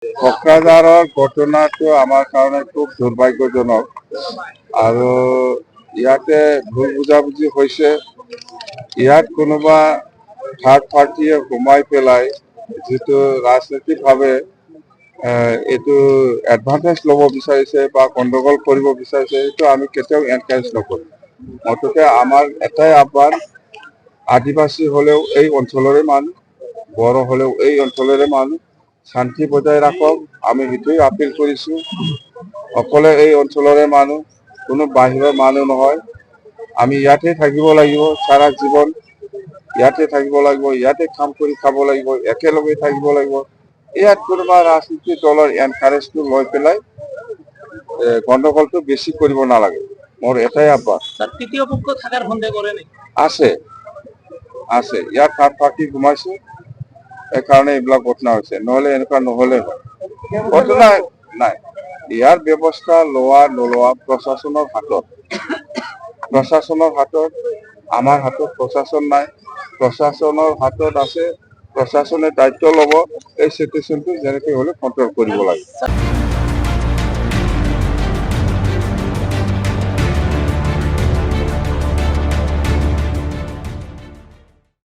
কোকৰাঝাৰৰ ঘটনাটো আমাৰ কাৰণে খুব দুৰ্ভাগ্যজনক আৰু ইয়াতে ভুল বুজাবুজি হৈছে। ইয়াত কোনোবা থাৰ্ড পাৰ্টিয়ে সোমাই পেলাই যিটো ৰাজনৈতিকভাৱে এইটো এডভান্টেজ ল'ব বিচাৰিছে বা গণ্ডগোল কৰিব বিচাৰিছে, সেইটো আমি কেতিয়াও এনকাৰেজ নকৰোঁ। মুঠতে আমাৰ এটাই আহ্বান, আদিবাসী হ'লেও এই অঞ্চলৰে মানুহ, বড়ো হ'লেও এই অঞ্চলৰে মানুহ, শান্তি বজাই ৰাখক। আমি সেইটোৱে আপিল কৰিছোঁ। অকলে এই অঞ্চলৰে মানুহ, কোনো বাহিৰৰ মানুহ নহয়। আমি ইয়াতে থাকিব লাগিব, সাৰা জীৱন ইয়াতে থাকিব লাগিব, ইয়াতে কাম কৰি খাব লাগিব, একেলগে থাকিব লাগিব। ইয়াত কোনোবা ৰাজনীতি দলৰ এনকাৰেজটো লৈ পেলাই গণ্ডগোলটো বেছি কৰিব নালাগে। মোৰ এটাই আহ্বান। তৃতীয় পক্ষ থাকাৰ সন্দেহ কৰে নেই? আছে আছে, ইয়াত থাৰ্ড পাৰ্টি সোমাইছে, সেইকাৰণে এইবিলাক ঘটনা হৈছে, নহলে এনেকুৱা নহলে হয়। ঘটনা নাই, ইয়াৰ ব্যৱস্থা লোৱা নোলোৱা প্ৰশাসনৰ হাতত। প্ৰশাসনৰ হাতত, আমাৰ হাতত প্ৰশাসন নাই। প্ৰশাসনৰ হাতত আছে, প্ৰশাসনে দায়িত্ব ল'ব, এই চিটুৱেশ্যনটো যেনেকৈ হ'লে কণ্ট্ৰল কৰিব লাগে।